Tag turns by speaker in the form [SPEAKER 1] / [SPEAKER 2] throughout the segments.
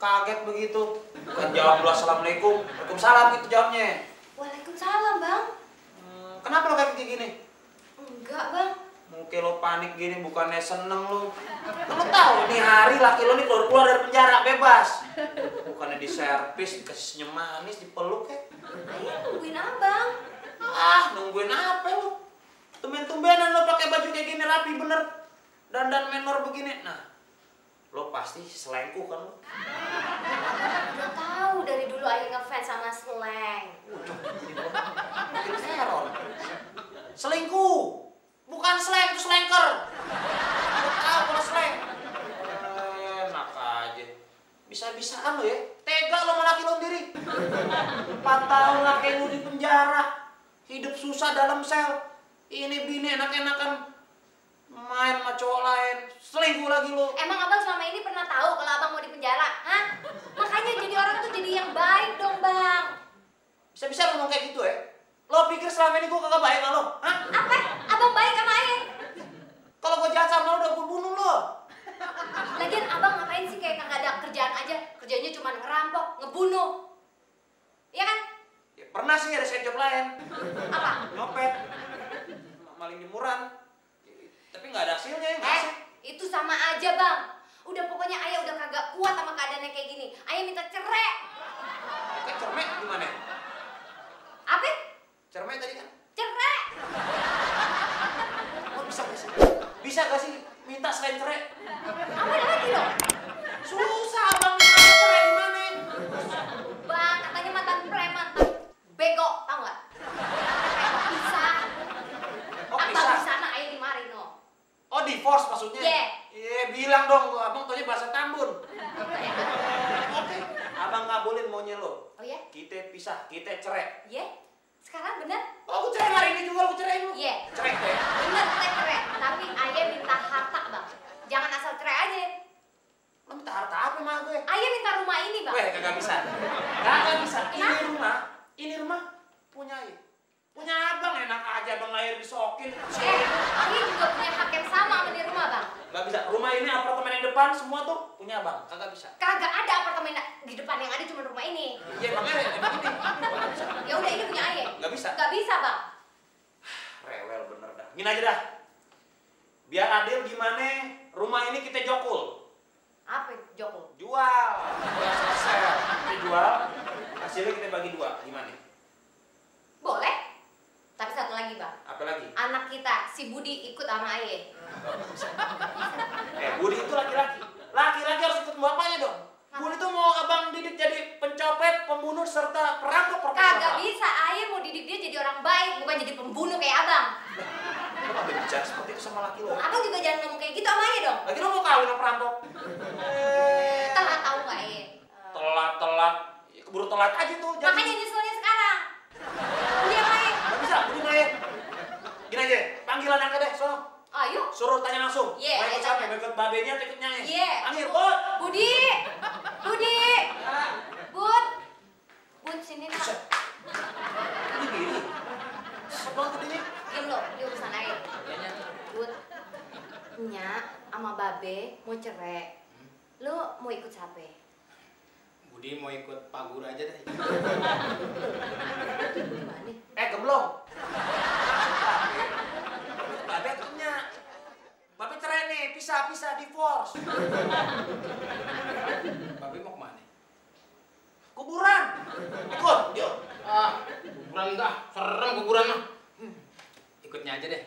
[SPEAKER 1] kaget begitu. Bukan jawab dulu assalamualaikum, waalaikumsalam gitu jawabnya.
[SPEAKER 2] Waalaikumsalam, Bang.
[SPEAKER 1] Kenapa lo kayak gini?
[SPEAKER 2] Enggak, Bang.
[SPEAKER 1] Mungkin lo panik gini bukannya seneng lo. Kan lo tahu nih hari laki lo nih keluar dari penjara bebas. Bukannya diservis, dikasih senyum manis, dipeluk ya.
[SPEAKER 2] Ayah nungguin Abang.
[SPEAKER 1] Ah, nungguin apa lo? Tumben-tumbenan lo pakai baju kayak gini rapi bener. Dandan menor begini. Nah, lo pasti selengkuh kan lo?
[SPEAKER 2] Udah tahu dari dulu Ayah ngefans sama Sleng.
[SPEAKER 1] Bikin teror. Selingkuh. Bukan slang, itu slanker. Lo tahu kalau slang. Enak aja. Bisa-bisaan lo ya. Tega lo sama laki lo sendiri. 4 tahun laki lo di penjara. Hidup susah dalam sel. Ini bini enak-enakan main sama cowok lain. Selingkuh lagi lo.
[SPEAKER 2] Emang Abang selama ini pernah tahu kalau Abang mau di penjara? Hah? Makanya jadi orang tuh jadi yang baik dong, Bang.
[SPEAKER 1] Bisa-bisa ngomong kayak gitu ya? Lo pikir selama ini gue kagak baik sama lo? Hah?
[SPEAKER 2] Apa? Abang baik sama Ayah?
[SPEAKER 1] Kalau gue jahat sama lo udah gue bunuh lo.
[SPEAKER 2] Lagian Abang ngapain sih kayak kagak ada kerjaan aja? Kerjanya cuma ngerampok, ngebunuh. Iya kan?
[SPEAKER 1] Ya, pernah sih ada side job lain.
[SPEAKER 2] Apa?
[SPEAKER 1] Nyopet. Maling jemuran. Tapi nggak ada hasilnya ya, nggak sih?
[SPEAKER 2] Itu sama aja, Bang. Udah pokoknya Ayah udah kagak kuat sama keadaannya kayak gini. Ayah minta cerai.
[SPEAKER 1] Kayak cermek gimana?
[SPEAKER 2] Apa?
[SPEAKER 1] Cermek tadi kan?
[SPEAKER 2] Cerai.
[SPEAKER 1] Oh, bisa gak sih? Bisa gak sih minta selain cerai?
[SPEAKER 2] Apa lagi dong?
[SPEAKER 1] Susah bang, minta cerai gimana?
[SPEAKER 2] Bang, katanya mantan preman, bego, tau gak? Bisa.
[SPEAKER 1] Oh,
[SPEAKER 2] Abang
[SPEAKER 1] bisa?
[SPEAKER 2] di sana Ayah dimari no.
[SPEAKER 1] Oh, divorce maksudnya?
[SPEAKER 2] Iya.
[SPEAKER 1] Iya, bilang dong, abang taunya bahasa Tambun. Oke, abang ngabulin maunya lo.
[SPEAKER 2] Oh ya?
[SPEAKER 1] Kita pisah, kita cerai.
[SPEAKER 2] Iya? Sekarang bener?
[SPEAKER 1] Oh, aku cerai hari ini juga, aku cerai lu.
[SPEAKER 2] Iya.
[SPEAKER 1] Cerai deh.
[SPEAKER 2] Bener kita cerai, tapi Ayah minta harta, Bang. Jangan asal cerai aja.
[SPEAKER 1] Lo minta harta apa sama gue?
[SPEAKER 2] Ayah minta rumah ini, Bang.
[SPEAKER 1] Weh, kagak bisa. Kagak bisa.
[SPEAKER 2] Kenapa?
[SPEAKER 1] Ini rumah punya ayah. Punya abang, enak aja bang air disokin.
[SPEAKER 2] Ayah juga punya hak yang sama sama di rumah, Bang.
[SPEAKER 1] Gak bisa. Rumah ini apartemen yang depan semua tuh punya abang. Kagak bisa.
[SPEAKER 2] Kagak ada apartemen di depan, yang ada cuma rumah ini.
[SPEAKER 1] Iya makanya emang ini. Gak bisa.
[SPEAKER 2] Ya udah ini punya Ayah.
[SPEAKER 1] Gak bisa.
[SPEAKER 2] Gak bisa, Bang.
[SPEAKER 1] Rewel bener dah. Gini aja dah. Biar adil gimana rumah ini kita jokul.
[SPEAKER 2] Apa Joko?
[SPEAKER 1] Jual. Udah selesai. Kita jual. Hasilnya kita bagi 2. Gimana?
[SPEAKER 2] Boleh. Tapi satu lagi, Bang.
[SPEAKER 1] Apa lagi?
[SPEAKER 2] Anak kita, si Budi ikut sama Ayah.
[SPEAKER 1] Budi itu laki-laki. Laki-laki harus ikut bapaknya dong. Budi tuh mau abang didik jadi pencopet, pembunuh, serta perampok profesional.
[SPEAKER 2] Kagak bisa, Ayah mau didik dia jadi orang baik, bukan jadi pembunuh kayak Abang.
[SPEAKER 1] Lo gak boleh bicara seperti itu sama laki lo.
[SPEAKER 2] Abang juga jangan ngomong kayak gitu sama Ayah dong.
[SPEAKER 1] Lagi lo mau kawin sama perampok?
[SPEAKER 2] Telat tahu nggak, Ayah?
[SPEAKER 1] Telat. Ya, keburu telat aja tuh.
[SPEAKER 2] Makanya nyeselnya sekarang. Udah sama Ayah.
[SPEAKER 1] Gak bisa, Budi nggak ya? Gini aja, panggil anaknya deh, so.
[SPEAKER 2] Ayo.
[SPEAKER 1] Suruh tanya langsung.
[SPEAKER 2] Iya,
[SPEAKER 1] mau ikut
[SPEAKER 2] ayo
[SPEAKER 1] siapa?
[SPEAKER 2] tanya.
[SPEAKER 1] Mau ikut babenya atau ikut nyai?
[SPEAKER 2] Iya.
[SPEAKER 1] Panggil, Bud.
[SPEAKER 2] Budi. Budi. Bud. Bud, sini nak.
[SPEAKER 1] Buset. Ini gini. Cepet banget ini.
[SPEAKER 2] Diam lo, di urusan Ayah. Bud. Nya sama Babe mau cerai. Lo mau ikut siapa?
[SPEAKER 3] Budi mau ikut Pak Guru aja deh.
[SPEAKER 2] Gimana?
[SPEAKER 1] Gemblong. Babe punya. Babe cerai nih, pisah, divorce.
[SPEAKER 3] Babe mau kemana?
[SPEAKER 1] Kuburan. Ikut, yuk.
[SPEAKER 3] Kuburan enggak, serem kuburan mah. Ikutnya aja deh.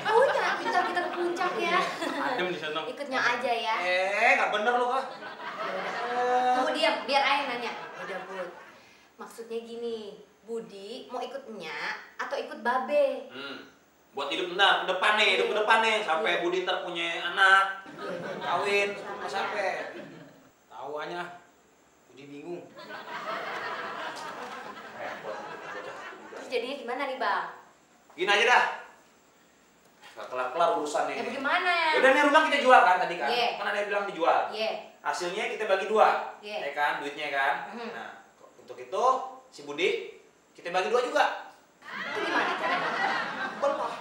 [SPEAKER 2] Udah, kita ke puncak ya.
[SPEAKER 3] Adem di sana.
[SPEAKER 2] Ikutnya aja ya.
[SPEAKER 1] Nggak bener lu kah?
[SPEAKER 2] Tunggu diam, biar Ayah nanya. Udah, Bud. Maksudnya gini, Budi mau ikut Nya atau ikut Babe?
[SPEAKER 1] Buat hidup benar, ke depan nih, sampai Budi ntar punya anak, kawin, sama sampai.
[SPEAKER 3] Tahu aja. Budi bingung.
[SPEAKER 2] Terus jadinya gimana nih, Bang?
[SPEAKER 1] Gini aja dah. Gak kelar-kelar urusan nih.
[SPEAKER 2] Ya bagaimana?
[SPEAKER 1] Udah nih rumah kita jual kan tadi kan?
[SPEAKER 2] Iya.
[SPEAKER 1] Kan ada yang bilang dijual.
[SPEAKER 2] Iya.
[SPEAKER 1] Hasilnya kita bagi 2.
[SPEAKER 2] Iya.
[SPEAKER 1] Ya kan, duitnya kan. Nah, untuk itu si Budi kita bagi 2 juga.
[SPEAKER 2] Itu gimana caranya?
[SPEAKER 1] Belah.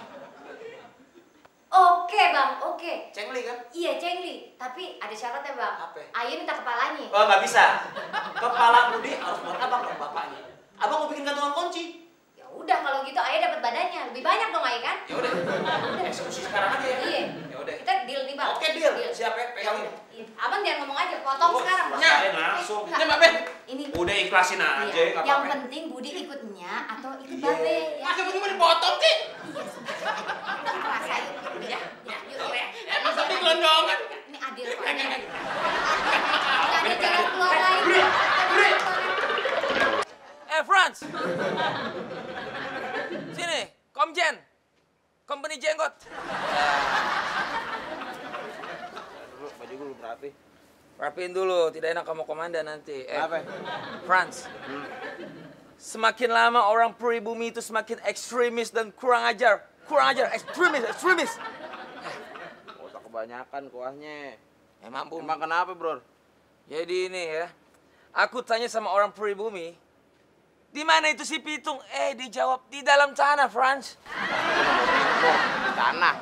[SPEAKER 2] Oke bang, oke.
[SPEAKER 1] Cengli kan?
[SPEAKER 2] Iya Cengli, tapi ada syaratnya bang.
[SPEAKER 1] Apa?
[SPEAKER 2] Ayo minta kepalanya.
[SPEAKER 1] Oh, nggak bisa. Kepala Budi harus buat abang dong bapaknya. Abang mau bikin gantungan kunci.
[SPEAKER 2] Ya udah kalau gitu Ayah dapat badannya. Lebih banyak dong Ayah kan?
[SPEAKER 1] Ya udah. Eksekusi sekarang aja ya.
[SPEAKER 2] Iya.
[SPEAKER 1] Ya udah.
[SPEAKER 2] Kita deal nih bang.
[SPEAKER 1] Oke, deal. Siap ya, pegangin.
[SPEAKER 2] Iya. Abang jangan ngomong aja, potong sekarang bang.
[SPEAKER 1] Rasain langsung.
[SPEAKER 2] Enggak.
[SPEAKER 3] Ini Babe.
[SPEAKER 2] Ini.
[SPEAKER 1] Udah ikhlasin aja,
[SPEAKER 2] Iya.
[SPEAKER 1] nggak
[SPEAKER 2] Yang
[SPEAKER 1] apa-apa.
[SPEAKER 2] penting Budi ikutnya atau ikut
[SPEAKER 1] Iya.
[SPEAKER 2] Babe ya.
[SPEAKER 3] Masa begini dipotong sih?
[SPEAKER 2] Iya sebentar. Nggak kerasa yuk. Ya, ya, yuk.
[SPEAKER 3] Emang sampai gelondongan.
[SPEAKER 2] Ini adil kok. Nggak ada jalan keluar lain.
[SPEAKER 4] Franz. Sini, Komjen. Company Jenggot.
[SPEAKER 3] Dulu baju gue belum rapi.
[SPEAKER 4] Rapiin dulu, tidak enak kamu komandan nanti.
[SPEAKER 3] Apa?
[SPEAKER 4] Franz. Semakin lama orang pribumi itu semakin ekstremis dan kurang ajar. Kurang ajar, ekstremis.
[SPEAKER 3] Gak usah kebanyakan kuahnya.
[SPEAKER 4] Emang Bu.
[SPEAKER 3] Emang kenapa, bro?
[SPEAKER 4] Jadi ini ya, aku tanya sama orang pribumi, di mana itu si Pitung? Dijawab di dalam tanah, Franz.
[SPEAKER 3] Di tanah.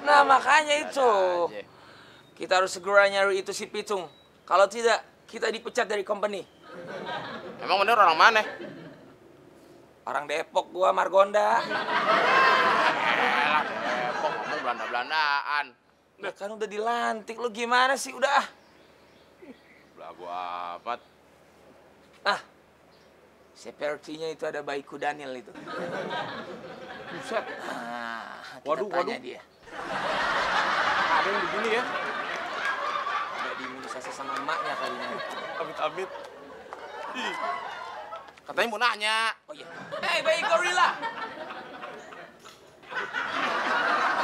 [SPEAKER 4] Nah, makanya itu.
[SPEAKER 3] Aja.
[SPEAKER 4] Kita harus segera nyari itu si Pitung. Kalau tidak, kita dipecat dari company.
[SPEAKER 3] Emang bener orang mana?
[SPEAKER 4] Orang Depok gua, Margonda.
[SPEAKER 3] Elah, Depok ngomong Belanda-Belandaan.
[SPEAKER 4] Udah kan udah dilantik, lu gimana sih? Udah ah.
[SPEAKER 3] Belagu amat.
[SPEAKER 4] Ah, sepertinya itu ada bayiku Daniel itu.
[SPEAKER 3] Buset.
[SPEAKER 4] Ah, kita
[SPEAKER 3] Waduh,
[SPEAKER 4] tanya
[SPEAKER 3] waduh.
[SPEAKER 4] dia.
[SPEAKER 3] Ada yang begini ya?
[SPEAKER 4] Udah diimunisasi sama emaknya kalinya.
[SPEAKER 3] Amit-amit. Ih. Katanya mau nanya.
[SPEAKER 4] Oh iya. Hei, bayi gorila.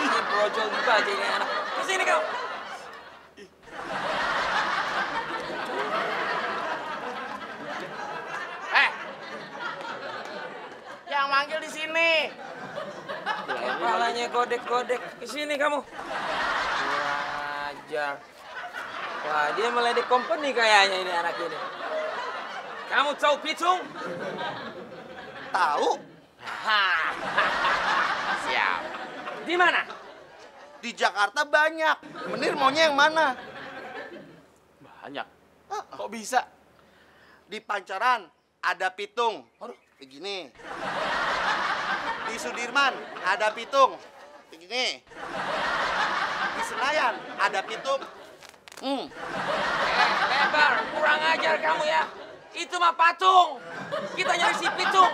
[SPEAKER 4] Ini brojol juga aja ini anak. Kesini kau.
[SPEAKER 3] Yang manggil di sini.
[SPEAKER 4] Kepalanya kodek-kodek. Kesini kamu. Wajar. Wah, dia meledek company kayaknya ini anak ini. Kamu tahu Pitung?
[SPEAKER 5] Tahu?
[SPEAKER 3] Siap.
[SPEAKER 4] Di mana?
[SPEAKER 5] Di Jakarta banyak. Menir maunya yang mana?
[SPEAKER 3] Banyak. Kok bisa?
[SPEAKER 5] Di Pancoran ada Pitung.
[SPEAKER 3] Aduh.
[SPEAKER 5] Begini. Di Sudirman ada Pitung. Begini. Di Senayan ada Pitung.
[SPEAKER 4] Lebar, kurang ajar kamu ya. Itu mah patung. Kita nyari si Pitung.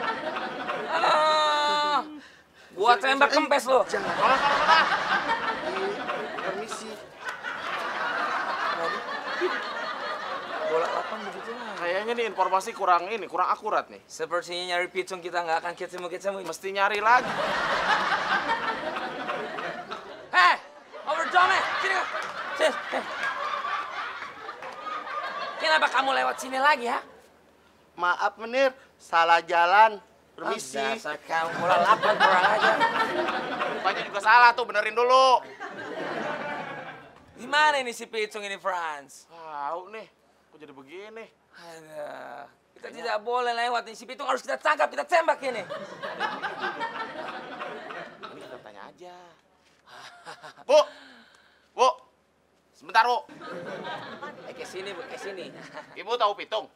[SPEAKER 4] Gua tembak kempes lo.
[SPEAKER 5] Jangan.
[SPEAKER 3] Sana.
[SPEAKER 5] Permisi.
[SPEAKER 4] Bola lapang begitu lah.
[SPEAKER 3] Kayaknya nih informasi kurang akurat nih.
[SPEAKER 4] Sepertinya nyari Pitung kita nggak akan ketemu.
[SPEAKER 3] Mesti nyari lagi.
[SPEAKER 4] Hei, overdome, sini kau. Sini. Kenapa kamu lewat sini lagi ya?
[SPEAKER 5] Maaf Menir, salah jalan. Permisi.
[SPEAKER 4] Dasar kamu bola lapang kurang ajar.
[SPEAKER 3] Rupanya juga salah tuh, benerin dulu.
[SPEAKER 4] Di mana ini si Pitung ini, Franz?
[SPEAKER 3] Tahu nih, kok jadi begini?
[SPEAKER 4] Aduh, kita tidak boleh lewat nih. Si Pitung harus kita tangkap, kita tembak ini.
[SPEAKER 3] Ini kita tanya aja. Bu, sebentar Bu.
[SPEAKER 4] Ke sini, Bu, ke sini.
[SPEAKER 3] Ibu tahu Pitung?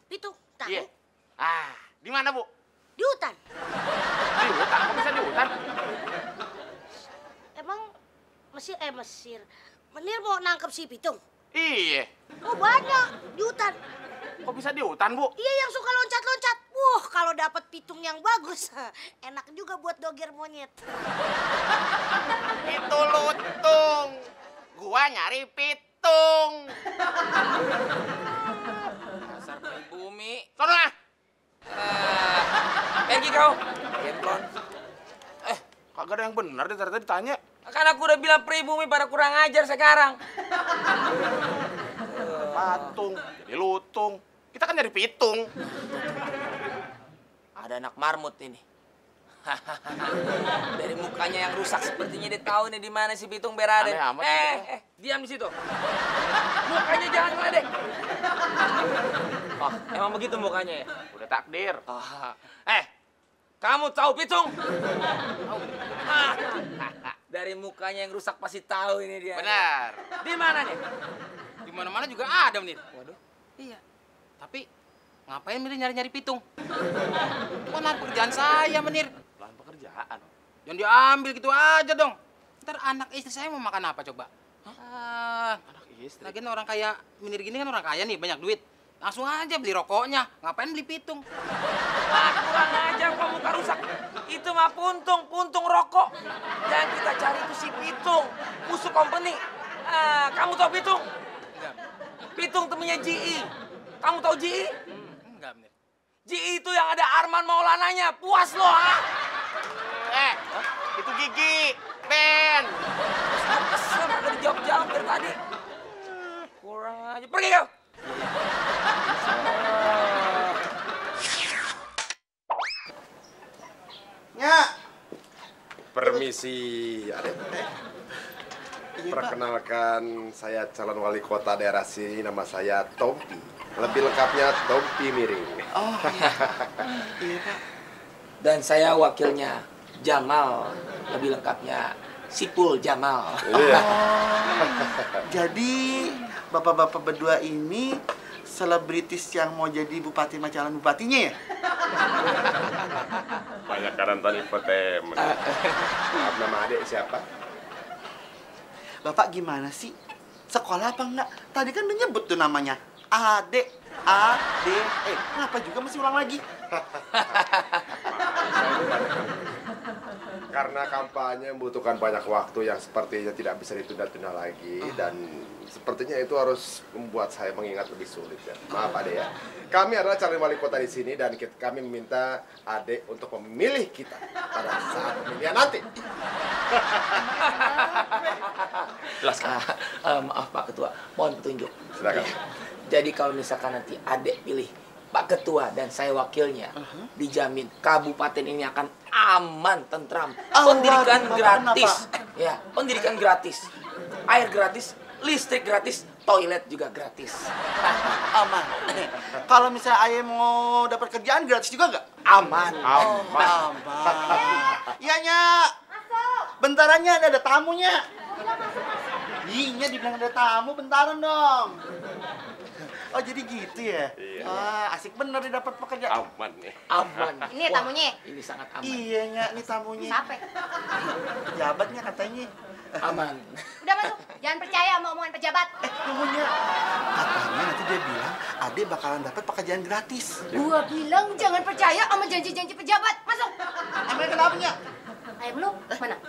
[SPEAKER 6] Pitung, tahu?
[SPEAKER 3] Iya. Di mana Bu?
[SPEAKER 6] Di hutan.
[SPEAKER 3] Di hutan, kok bisa di hutan?
[SPEAKER 6] Emang Mesir. Menir mau nangkep si Pitung?
[SPEAKER 3] Iya.
[SPEAKER 6] Oh banyak, di hutan.
[SPEAKER 3] Kok bisa di hutan Bu?
[SPEAKER 6] Iya yang suka loncat-loncat. Wah, kalau dapat pitung yang bagus, enak juga buat doger monyet.
[SPEAKER 3] Itu lutung. Gua nyari pitung.
[SPEAKER 4] Dasar pribumi.
[SPEAKER 3] Sono ah.
[SPEAKER 4] Pergi kau. Gemplon.
[SPEAKER 3] Kagak ada yang benar deh tadi ditanya.
[SPEAKER 4] Kan aku udah bilang pribumi pada kurang ajar sekarang.
[SPEAKER 3] Patung, jadi lutung. Kita kan nyari pitung.
[SPEAKER 4] Ada anak marmut ini. Dari mukanya yang rusak sepertinya dia tahu nih di mana si Pitung berada.
[SPEAKER 3] Aneh amat gitu.
[SPEAKER 4] Diam di situ. Mukanya jangan ngeledek. Oh, emang begitu mukanya ya?
[SPEAKER 3] Udah takdir.
[SPEAKER 4] Kamu tahu Pitung? Dari mukanya yang rusak pasti tahu ini dia.
[SPEAKER 3] Benar.
[SPEAKER 4] Di mana nih?
[SPEAKER 3] Di mana-mana juga ada, Menir.
[SPEAKER 4] Waduh.
[SPEAKER 3] Iya. Tapi ngapain Menir nyari-nyari pitung? Itu kan lahan pekerjaan saya, Menir.
[SPEAKER 4] Lahan pekerjaan.
[SPEAKER 3] Jangan diambil gitu aja dong. Ntar anak istri saya mau makan apa coba?
[SPEAKER 4] Anak istri.
[SPEAKER 3] Lagian orang kaya Menir gini kan orang kaya nih, banyak duit. Langsung aja beli rokoknya. Ngapain beli pitung?
[SPEAKER 4] Ah, kurang ajar kok muka rusak. Itu mah puntung rokok. Yang kita cari itu si Pitung, musuh company. Ah, kamu tahu Pitung?
[SPEAKER 3] Enggak.
[SPEAKER 4] Pitung temennya GE. Kamu tahu GE?
[SPEAKER 3] Enggak, Menir.
[SPEAKER 4] GE itu yang ada Arman Maulananya. Puas lo, ha?
[SPEAKER 5] Itu Gigi, Ben.
[SPEAKER 4] Kesel gak dijawab-jawab dari tadi. Kurang aja. Pergi kau.
[SPEAKER 5] Nya.
[SPEAKER 7] Permisi, Adek. Perkenalkan, saya calon wali kota daerah sini, nama saya Tompi. Lebih lengkapnya Tompi Miring.
[SPEAKER 5] Oh, iya Pak.
[SPEAKER 4] Dan saya wakilnya Jamal. Lebih lengkapnya Sipul Jamal.
[SPEAKER 7] Iya.
[SPEAKER 5] Jadi bapak-bapak berdua ini selebritis yang mau jadi bupati sama calon bupatinya ya?
[SPEAKER 7] Banyak nonton infotainment. Maaf, nama Adek siapa?
[SPEAKER 5] Bapak gimana sih? Sekolah apa enggak? Tadi kan udah nyebut tuh namanya. Ade, Ade. Kenapa juga masih ulang lagi?
[SPEAKER 7] Karena kampanye membutuhkan banyak waktu yang sepertinya tidak bisa ditunda-tunda lagi. Dan sepertinya itu harus membuat saya mengingat lebih sulit ya. Maaf Adek ya. Kami adalah calon wali kota di sini dan kami meminta Adek untuk memilih kita pada saat pemilihan nanti.
[SPEAKER 4] Jelaskan. Maaf Pak Ketua, mohon petunjuk.
[SPEAKER 7] Silakan.
[SPEAKER 4] Jadi kalau misalkan nanti Adek pilih Pak Ketua dan saya wakilnya, dijamin kabupaten ini akan aman, tentram, pendidikan gratis. Ya, pendidikan gratis. Air gratis, listrik gratis, toilet juga gratis.
[SPEAKER 5] Aman. Kalau misalnya ayah mau dapat kerjaan gratis juga nggak?
[SPEAKER 4] Aman.
[SPEAKER 5] Aman. Iya, Nya.
[SPEAKER 2] Masuk.
[SPEAKER 5] Bentarannya ada tamunya. Iya, dibilang ada tamu, bentaran dong. Oh, jadi gitu ya?
[SPEAKER 7] Iya.
[SPEAKER 5] Wah, asik bener nih dapat pekerjaan.
[SPEAKER 7] Aman nih.
[SPEAKER 4] Aman.
[SPEAKER 2] Ini
[SPEAKER 4] Wah,
[SPEAKER 2] tamunya.
[SPEAKER 4] Ini sangat aman.
[SPEAKER 5] Iya, Nya, nih tamunya.
[SPEAKER 2] Siapa?
[SPEAKER 5] Pejabatnya katanya.
[SPEAKER 4] Aman.
[SPEAKER 2] Udah masuk. Jangan percaya sama omongan pejabat.
[SPEAKER 5] Tunggunya. Katanya nanti dia bilang Ade bakalan dapat pekerjaan gratis.
[SPEAKER 2] Gua bilang jangan percaya sama janji-janji pejabat. Masuk.
[SPEAKER 5] Emangnya kenapa, Nya?
[SPEAKER 2] Ayam lu mana?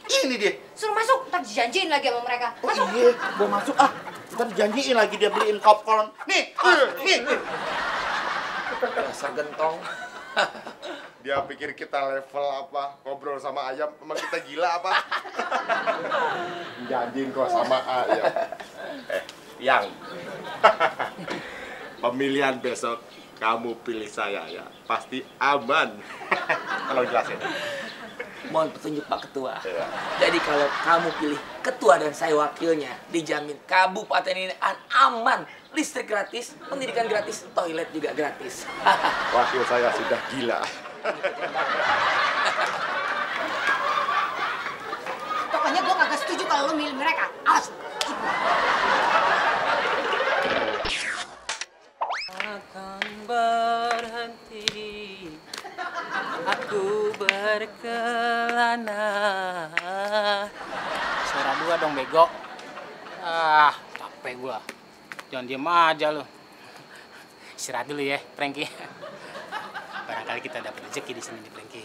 [SPEAKER 5] Ini dia.
[SPEAKER 2] Suruh masuk, ntar dijanjiin lagi sama mereka.
[SPEAKER 5] Oh
[SPEAKER 2] Masuk.
[SPEAKER 5] iya, gua masuk ah. Ntar janjiin lagi dia beliin popcorn. Nih, nih.
[SPEAKER 4] Dasar gentong.
[SPEAKER 7] Dia pikir kita level apa? Ngobrol sama ayam, emang kita gila apa? Janjiin kok sama ayam. Yang. Pemilihan besok kamu pilih saya ya. Pasti aman. Kalau jelasin.
[SPEAKER 4] Mohon petunjuk Pak Ketua.
[SPEAKER 7] Iya.
[SPEAKER 4] Jadi kalau kamu pilih ketua dan saya wakilnya, dijamin kabupaten ini aman, listrik gratis, pendidikan gratis, toilet juga gratis.
[SPEAKER 7] Wakil saya sudah gila.
[SPEAKER 2] Pokoknya gua kagak setuju kalau lu milih mereka. Awas.
[SPEAKER 3] Akan berhenti, aku berkelana. Suara dua dong, bego. Ah, capek gua. Jangan diem aja lu. Istirahat dulu ya, Frankie. Barangkali kita dapat rezeki di sini, Frankie.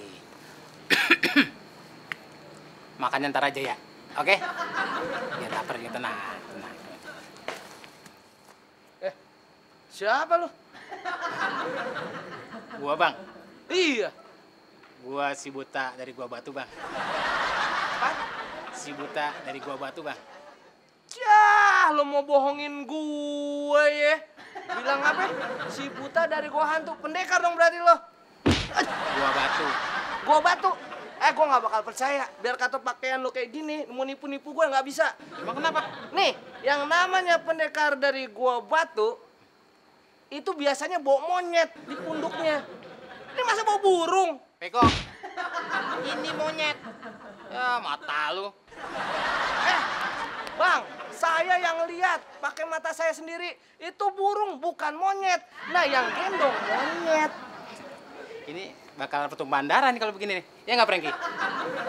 [SPEAKER 3] Makannya ntar aja ya, oke? Biar lapar ya, tenang.
[SPEAKER 5] Siapa lu?
[SPEAKER 3] Gua, Bang.
[SPEAKER 5] Iya.
[SPEAKER 3] Gua si buta dari Gua Batu, Bang.
[SPEAKER 5] Apa?
[SPEAKER 3] Si buta dari Gua Batu, Bang.
[SPEAKER 8] Yah, lo mau bohongin gue ya? Bilang apa? Si buta dari gua hantu. Pendekar dong berarti lo.
[SPEAKER 3] Gua Batu.
[SPEAKER 8] Gua batu. Gua nggak bakal percaya. Biar kata pakaian lo kayak gini, mau nipu-nipu gue nggak bisa.
[SPEAKER 3] Emang kenapa?
[SPEAKER 8] Nih, yang namanya pendekar dari gua batu, itu biasanya bawa monyet di punduknya. Ini masa bawa burung?
[SPEAKER 3] Peko, ini monyet. Ya, mata lu.
[SPEAKER 8] Bang, saya yang lihat pakai mata saya sendiri. Itu burung, bukan monyet. Nah, yang gendong monyet.
[SPEAKER 3] Ini bakal pertumbuhan darah nih kalau begini nih. Ya nggak, Franky?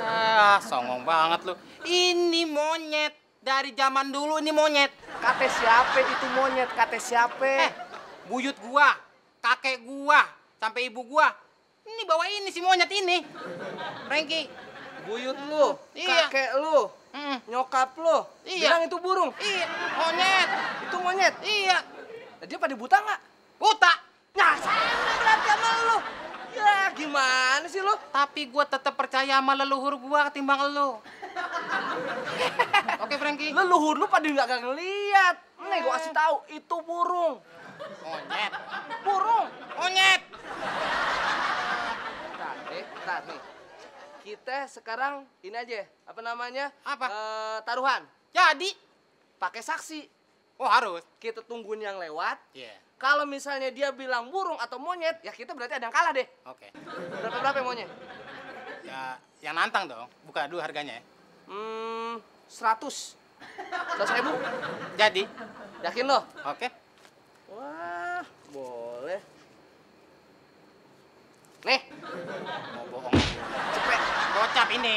[SPEAKER 3] Ah, songong banget lu. Ini monyet. Dari zaman dulu ini monyet.
[SPEAKER 8] Kate siapa itu monyet? Kate siapa?
[SPEAKER 3] Buyut gua, kakek gua, sampai ibu gua. Ini bawa ini si monyet ini. Franky.
[SPEAKER 8] Buyut lu,
[SPEAKER 3] Iya.
[SPEAKER 8] kakek lu, nyokap lu.
[SPEAKER 3] Iya.
[SPEAKER 8] Bilang itu burung.
[SPEAKER 3] Iya, monyet.
[SPEAKER 8] Itu monyet.
[SPEAKER 3] Iya.
[SPEAKER 8] Dia pada buta nggak?
[SPEAKER 3] Buta.
[SPEAKER 8] Nah, sama berarti sama lu. Ya, gimana sih lu?
[SPEAKER 3] Tapi gua tetap percaya sama leluhur gua ketimbang lu. Oke, Franky.
[SPEAKER 8] Leluhur lu pada nggak ngeliat. Nih, gua kasih tahu, itu burung.
[SPEAKER 3] Monyet.
[SPEAKER 8] Burung.
[SPEAKER 3] Monyet.
[SPEAKER 8] Ntar nih. Kita sekarang ini aja, apa namanya?
[SPEAKER 3] Apa?
[SPEAKER 8] Taruhan.
[SPEAKER 3] Jadi.
[SPEAKER 8] Pakai saksi.
[SPEAKER 3] Oh, harus.
[SPEAKER 8] Kita tungguin yang lewat.
[SPEAKER 3] Iya.
[SPEAKER 8] Kalau misalnya dia bilang burung atau monyet, ya kita berarti ada yang kalah deh.
[SPEAKER 3] Oke.
[SPEAKER 8] Berapa yang monyet?
[SPEAKER 3] Ya, yang nantang dong. Buka dulu harganya ya.
[SPEAKER 8] 100. 100.000.
[SPEAKER 3] Jadi.
[SPEAKER 8] Yakin lo?
[SPEAKER 3] Oke.
[SPEAKER 8] Wah, boleh. Nih,
[SPEAKER 3] Mau bohong.
[SPEAKER 8] cepet.
[SPEAKER 3] Gocap ini.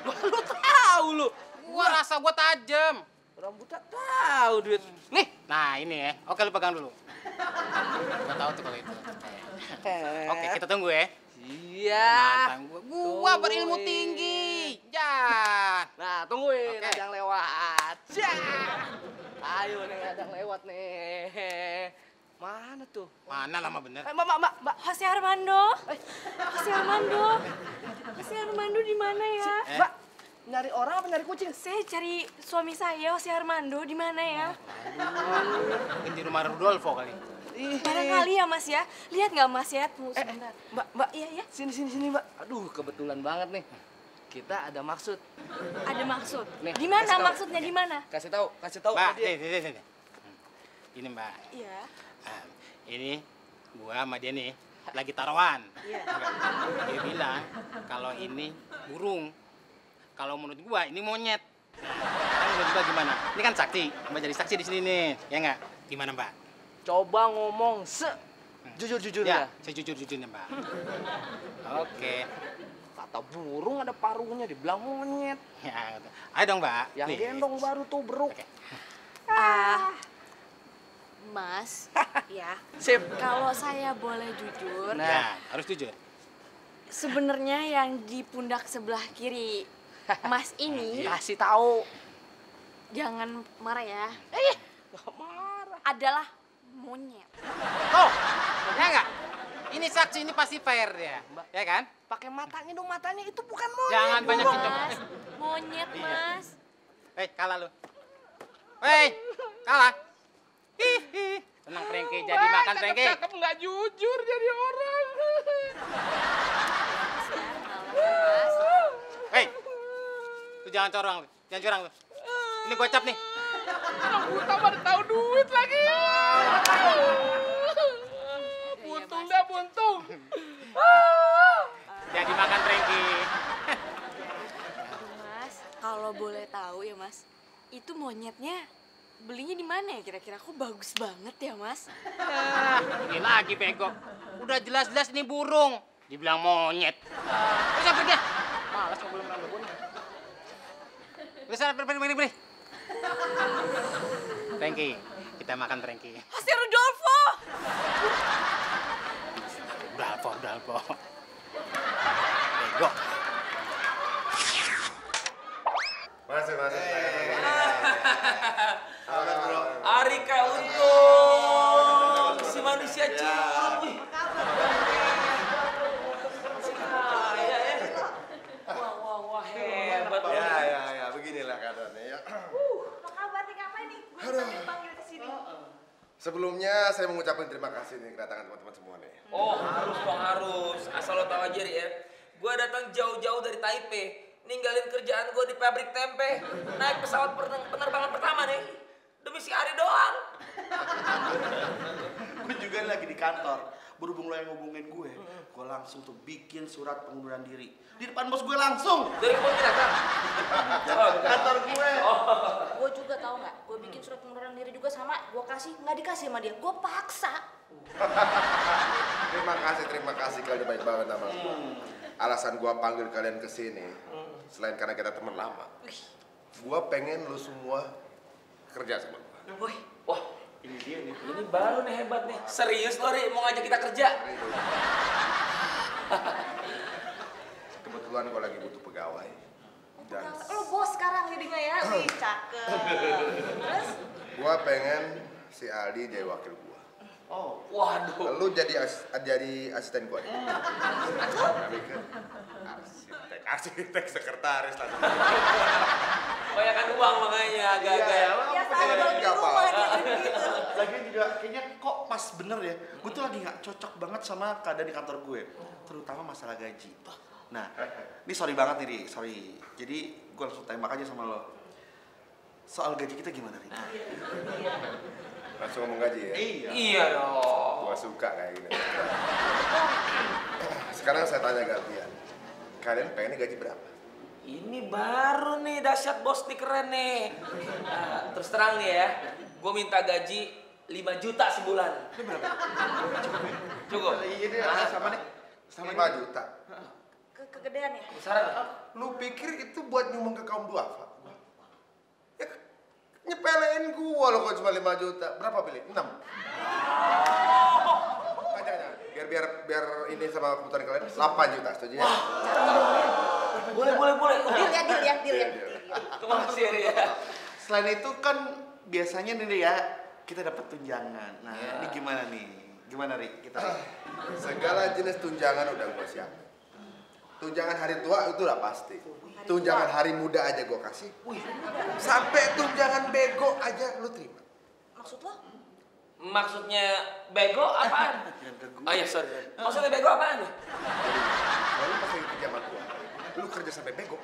[SPEAKER 8] Lu tahu lu.
[SPEAKER 3] Gua rasa gua tajem.
[SPEAKER 8] Rambutnya tahu duit. Nih.
[SPEAKER 3] Nah, ini ya. Oke, lu pegang dulu. Gua tahu tuh kalau itu. Oke, kita tunggu ya.
[SPEAKER 8] Iya.
[SPEAKER 3] Nantang gua. Gua berilmu tinggi. Jangan.
[SPEAKER 8] Nah, tungguin
[SPEAKER 3] Oke.
[SPEAKER 8] ada yang lewat. Ya. Ayo nih, ada yang lewat nih. Mana tuh?
[SPEAKER 3] Mana lama bener?
[SPEAKER 8] Mbak.
[SPEAKER 2] Jose Armando. Jose Armando. Jose Armando di mana ya?
[SPEAKER 8] Mbak, nyari orang apa nyari kucing?
[SPEAKER 2] Saya cari suami saya, Jose Armando, di mana ya?
[SPEAKER 3] Mungkin di rumah Rudolfo kali.
[SPEAKER 2] Barangkali ya, Mas ya. Lihat nggak, Mas ya? Tunggu sebentar.
[SPEAKER 8] Mbak.
[SPEAKER 2] Iya, ya.
[SPEAKER 8] Sini, Mbak. Aduh, kebetulan banget nih. Kita ada maksud.
[SPEAKER 2] Ada maksud.
[SPEAKER 8] Nih,
[SPEAKER 2] Di mana
[SPEAKER 8] kasih tahu.
[SPEAKER 2] maksudnya? Di mana?
[SPEAKER 8] Kasih tahu
[SPEAKER 3] Mbak,
[SPEAKER 8] sama dia.
[SPEAKER 3] sini. Ini, Mbak.
[SPEAKER 2] Iya.
[SPEAKER 3] Ah, ini gua sama dia nih lagi taruhan.
[SPEAKER 2] Iya.
[SPEAKER 3] Dia bilang kalau ini burung. Kalau menurut gua ini monyet. Nah, menurut gua gimana? Ini kan saksi. Mbak jadi saksi di sini nih. Ya nggak? Gimana, Mbak?
[SPEAKER 8] Coba ngomong jujur-jujur
[SPEAKER 3] Ya,
[SPEAKER 8] ya.
[SPEAKER 3] saya jujur-jujurnya, Mbak. Oke.
[SPEAKER 8] Kata burung ada paruhnya dibilang monyet.
[SPEAKER 3] Ya, ayo dong, Mbak.
[SPEAKER 8] Yang
[SPEAKER 3] Nih.
[SPEAKER 8] gendong baru tuh beruk.
[SPEAKER 3] Oke.
[SPEAKER 2] Mas, ya.
[SPEAKER 8] Sip.
[SPEAKER 2] Kalau saya boleh jujur,
[SPEAKER 8] Nah.
[SPEAKER 3] Ya, harus jujur.
[SPEAKER 2] sebenarnya yang di pundak sebelah kiri Mas ini,
[SPEAKER 8] Kasih tahu.
[SPEAKER 2] jangan marah ya,
[SPEAKER 8] Gak marah.
[SPEAKER 2] adalah monyet.
[SPEAKER 3] Oh, ya nggak? Ini saksi ini pasti fair ya,
[SPEAKER 8] Mbak.
[SPEAKER 3] ya kan?
[SPEAKER 8] Pakai matanya dong, matanya itu bukan monyet.
[SPEAKER 3] Jangan banyak cincong.
[SPEAKER 2] Mas, monyet,
[SPEAKER 3] Iya.
[SPEAKER 2] Mas.
[SPEAKER 3] Kalah lu. Kalah. Hihi. Tenang, Franky, jadi makan, Franky.
[SPEAKER 8] Cakep nggak jujur jadi orang.
[SPEAKER 2] Mas,
[SPEAKER 3] Lu jangan curang, lu. Jangan curang, lu. Ini gocap nih.
[SPEAKER 8] Orang buta pada tahu duit lagi. Buntung dah, buntung.
[SPEAKER 3] Jadi makan, Franky.
[SPEAKER 2] Mas, kalau boleh tahu ya, Mas, itu monyetnya belinya di mana ya kira-kira? Kok bagus banget ya, Mas?
[SPEAKER 3] Ini lagi, bego. Udah jelas-jelas ini burung. Dibilang monyet. Udah, pergi. Malas kok belum nambah bunyi. Udah sana, pergi. Franky, kita makan, Franky.
[SPEAKER 2] Jose Rudolfo!
[SPEAKER 3] Rudolfo. Bego.
[SPEAKER 7] Masuk.
[SPEAKER 4] Arika Untung, si manusia curut. Wih. Wah, hebat.
[SPEAKER 7] Ya, beginilah keadaannya ya.
[SPEAKER 6] Apa kabar nih, ngapain nih? Gue dipanggil ke sini.
[SPEAKER 7] Sebelumnya saya mengucapkan terima kasih nih kedatangan teman-teman semua nih.
[SPEAKER 4] Oh, harus dong, harus. Asal lo tahu aja, Ri, ya. Gue datang jauh-jauh dari Taipei, ninggalin kerjaan gue di pabrik tempe, naik pesawat penerbangan pertama nih, demi si Ari doang.
[SPEAKER 5] Gue juga lagi di kantor. berhubung lo yang ngubungin gue langsung tuh bikin surat pengunduran diri di depan bos gue langsung.
[SPEAKER 4] Dari kebun binatang.
[SPEAKER 5] Kantor gue.
[SPEAKER 6] Gue juga tahu nggak, gue bikin surat pengunduran diri juga sama, gue kasih, nggak dikasih sama dia, gue paksa.
[SPEAKER 7] Terima kasih kalian baik banget sama gue. Alasan gue panggil kalian ke sini selain karena kita teman lama. Gue pengen lu semua kerja sama gue.
[SPEAKER 4] Wah, ini dia nih. Ini baru nih hebat nih. Serius lo, Ri, mau ngajak kita kerja?
[SPEAKER 7] Kebetulan gue lagi butuh pegawai. Dan
[SPEAKER 6] Lo bos sekarang jadinya ya, wih cakep. Terus?
[SPEAKER 7] gue pengen si Aldi jadi wakil gue.
[SPEAKER 5] Oh,
[SPEAKER 4] Waduh.
[SPEAKER 7] Lu jadi asisten gue. Arsitek sekretaris lah.
[SPEAKER 4] Banyakan uang makanya agak-agak ya.
[SPEAKER 6] Ya sama dong di rumah dia gitu.
[SPEAKER 5] Lagian juga kayaknya kok pas bener ya. Gue tuh lagi nggak cocok banget sama keadaan di kantor gue, terutama masalah gaji. Nah, ini sorry banget nih, Ri. Sorry. Jadi gue langsung tembak aja sama lo. Soal gaji kita gimana, Ri?
[SPEAKER 7] Langsung ngomong gaji ya?
[SPEAKER 4] Iya dong.
[SPEAKER 7] Gua suka kayak gini. Sekarang saya tanya gantian. Kalian pengennya gaji berapa?
[SPEAKER 4] Ini baru nih dahsyat bos nih, keren nih. Terus terang nih ya, gue minta gaji 5 juta sebulan.
[SPEAKER 5] Itu berapa?
[SPEAKER 4] Cukup.
[SPEAKER 5] Iya deh, sama nih.
[SPEAKER 7] 5 juta.
[SPEAKER 6] Kegedean ya?
[SPEAKER 4] Besaran.
[SPEAKER 7] Lu pikir itu buat nyumbang ke kaum duafa? Ya, nyepelein gua lo kok cuma 5 juta. Berapa pilih? 6. Jangan. Biar ini sama kebutuhan kalian 8 juta, setuju ya?
[SPEAKER 4] Boleh.
[SPEAKER 6] Deal ya.
[SPEAKER 4] Terima kasih ya.
[SPEAKER 5] Selain itu kan biasanya nih, Ri, ya, kita dapat tunjangan. Nah, ini gimana nih? Gimana, Ri? Kita
[SPEAKER 7] Segala jenis tunjangan udah gua siapin. Tunjangan hari tua itu udah pasti. Tunjangan hari muda aja gua kasih. Sampai tunjangan bego aja lu terima.
[SPEAKER 6] Maksud lo?
[SPEAKER 4] Maksudnya bego apaan? Oh iya, sorry. Maksudnya bego apaan?
[SPEAKER 7] Kalau lu pas lagi kerja sama gua, lu kerja sampai bego.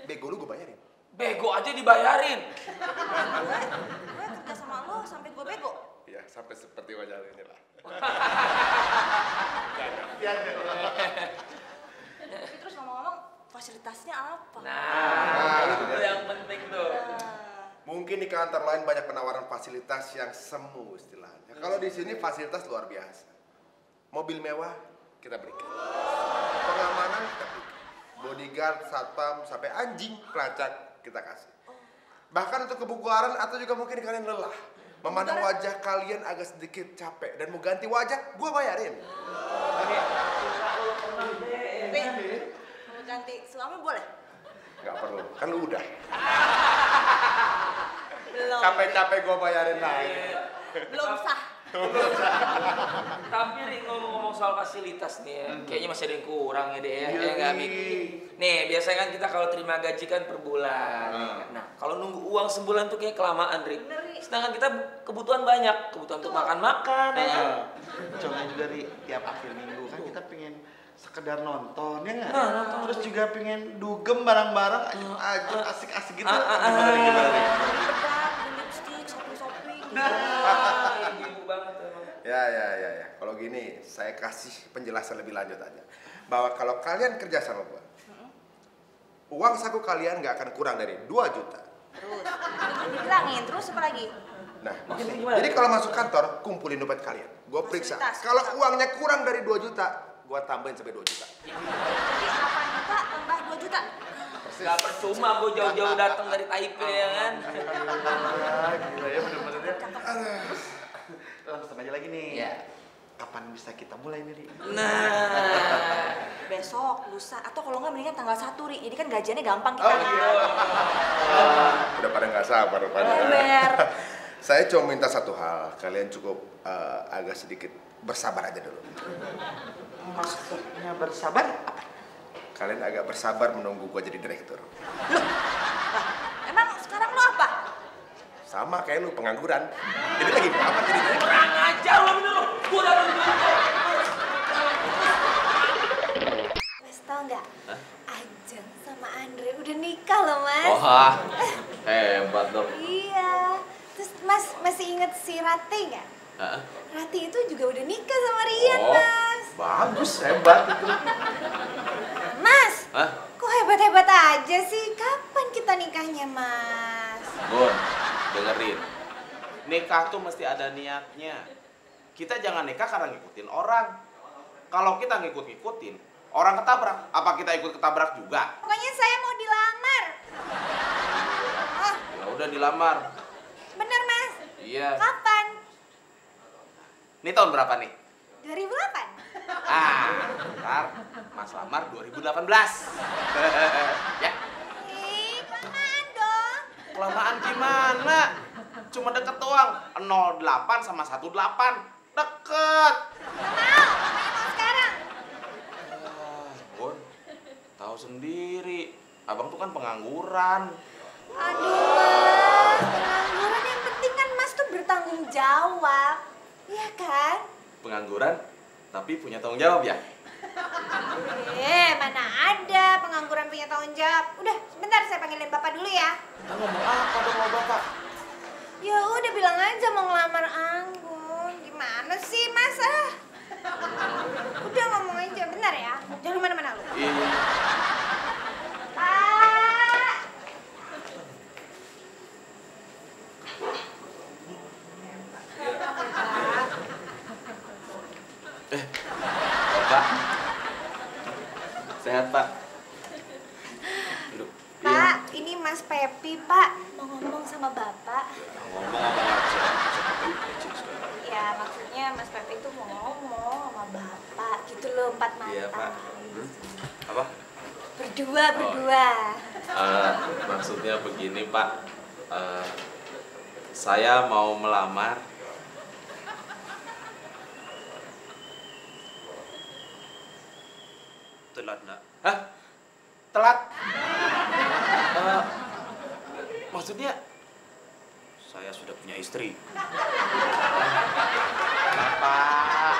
[SPEAKER 7] Bego lu gua bayarin.
[SPEAKER 4] Bego aja dibayarin.
[SPEAKER 6] Gue kerja sama lo sampai gue bego.
[SPEAKER 7] Ya, sampai seperti wajah lu ini lah.
[SPEAKER 6] Tapi terus ngomong-ngomong, fasilitasnya apa?
[SPEAKER 4] Nah, itu yang penting tuh.
[SPEAKER 7] Mungkin di kantor lain banyak penawaran fasilitas yang semu istilahnya. Kalau di sini fasilitas luar biasa. Mobil mewah kita berikan. Pengamanan kita berikan. Bodyguard, satpam, sampai anjing, pelacak kita kasih. Bahkan untuk kebugaran atau juga mungkin kalian lelah. Memandang wajah kalian agak sedikit capek dan mau ganti wajah, gua bayarin.
[SPEAKER 6] Mau ganti suami boleh?
[SPEAKER 7] Gak perlu, kan lu udah.
[SPEAKER 6] Belum.
[SPEAKER 7] Capek-capek gua bayarin lagi.
[SPEAKER 6] Belum sah.
[SPEAKER 4] Tapi Ri, ngomong-ngomong soal fasilitas nih ya, kayaknya masih ada yang kurang ya deh ya. Ya nggak, Mik? Nih, biasanya kan kita kalau terima gaji kan per bulan. Nah, kalau nunggu uang sebulan tuh kayak kelamaan, Ri. Sedangkan kita kebutuhan banyak, kebutuhan untuk makan-makan ya kan.
[SPEAKER 5] coba juga, Ri, tiap akhir minggu kan kita pengen sekedar nonton ya nggak?
[SPEAKER 4] Nonton.
[SPEAKER 5] Terus juga pengen dugem bareng-bareng, asik-asik gitu.
[SPEAKER 4] Gimana, Ri?
[SPEAKER 6] Bedak, beli lipstick, shopping-shopping.
[SPEAKER 4] Ibu banget emang.
[SPEAKER 7] Ya. Kalau gini, saya kasih penjelasan lebih lanjut aja. Bahwa kalau kalian kerja sama gua, uang saku kalian nggak akan kurang dari 2 juta.
[SPEAKER 6] Terus, dibilangin, terus apa lagi?
[SPEAKER 7] Nah,
[SPEAKER 4] Maksudnya
[SPEAKER 7] gini.
[SPEAKER 4] gimana?
[SPEAKER 7] Jadi kalau masuk kantor, kumpulin dompet kalian. Gua periksa.
[SPEAKER 6] Fasilitas.
[SPEAKER 7] Kalau uangnya kurang dari 2 juta, gua tambahin sampai 2 juta.
[SPEAKER 6] Jadi 8 juta tambah 2 juta.
[SPEAKER 4] Gak percuma gue jauh-jauh datang dari Taipei ya kan.
[SPEAKER 5] Gila ya, bener-bener ya. Langsung aja lagi nih.
[SPEAKER 4] Iya.
[SPEAKER 5] Kapan bisa kita mulai nih, Ri?
[SPEAKER 4] Nah.
[SPEAKER 6] Besok, lusa, atau kalau nggak mendingan tanggal 1, Ri. Jadi kan gajiannya gampang kita.
[SPEAKER 7] Udah pada nggak sabar pada.
[SPEAKER 6] Bener.
[SPEAKER 7] Saya cuma minta satu hal, kalian cukup agak sedikit bersabar aja dulu.
[SPEAKER 5] Maksudnya bersabar apa?
[SPEAKER 7] Kalian agak bersabar menunggu gua jadi direktur.
[SPEAKER 6] Emang sekarang lo apa?
[SPEAKER 7] Sama kayak lu pengangguran. Jadi lagi apa jadi direktur?
[SPEAKER 4] Kurang ajar lo bener lo. Gue udah nungguin lo.
[SPEAKER 2] Mas tau nggak? Ajeng sama Andre udah nikah loh, Mas.
[SPEAKER 8] Hebat dong.
[SPEAKER 2] Iya. Terus Mas masih inget si Rati nggak? Rati itu juga udah nikah sama Rian,
[SPEAKER 9] Oh,
[SPEAKER 2] Mas.
[SPEAKER 9] bagus, hebat itu.
[SPEAKER 2] Mas,
[SPEAKER 9] Hah?
[SPEAKER 2] kok hebat-hebat aja sih? Kapan kita nikahnya, Mas?
[SPEAKER 9] Gun, dengerin. Nikah tuh mesti ada niatnya. Kita jangan nikah karena ngikutin orang. Kalau kita ngikut-ngikutin, orang ketabrak. Apa kita ikut ketabrak juga?
[SPEAKER 2] Pokoknya saya mau dilamar. Oh,
[SPEAKER 9] Ya udah dilamar.
[SPEAKER 2] bener, Mas.
[SPEAKER 9] Iya.
[SPEAKER 2] Kapan?
[SPEAKER 9] Ini tahun berapa nih?
[SPEAKER 2] 2008.
[SPEAKER 9] Ntar Mas lamar 2018. Ya.
[SPEAKER 2] Ih, kelamaan dong.
[SPEAKER 9] Kelamaan gimana? Cuma deket doang. 08 sama 18. Deket.
[SPEAKER 2] Gak mau, pokoknya mau sekarang.
[SPEAKER 9] Gun, tahu sendiri. Abang tuh kan pengangguran.
[SPEAKER 2] Aduh, Mas. Pengangguran yang penting kan Mas tuh bertanggung jawab. Iya kan?
[SPEAKER 9] Pengangguran, tapi punya tanggung jawab ya?
[SPEAKER 2] Mana ada pengangguran punya tanggung jawab. Udah, sebentar saya panggilin Bapak dulu ya.
[SPEAKER 9] Ngomong apa dong sama Bapak?
[SPEAKER 2] Ya udah bilang aja mau ngelamar Anggun. Gimana sih, Mas? Udah ngomong aja, bentar ya. Jangan kemana-mana lu.
[SPEAKER 9] Iya.
[SPEAKER 2] Pak.
[SPEAKER 9] Bapak. Sehat, Pak. Duduk.
[SPEAKER 2] Pak, ini Mas Pepi, Pak. Mau ngomong sama Bapak.
[SPEAKER 9] Ngomong-ngomong aja. Masa pakai lecet segala.
[SPEAKER 2] Ya, maksudnya Mas Pepi itu mau ngomong sama Bapak. Gitu loh, empat mata.
[SPEAKER 9] Iya, Pak. Apa?
[SPEAKER 2] Berdua.
[SPEAKER 9] Maksudnya begini, Pak. Saya mau melamar.
[SPEAKER 10] Telat, nak.
[SPEAKER 9] Hah? Telat? Maksudnya?
[SPEAKER 10] Saya sudah punya istri.
[SPEAKER 9] Bapak.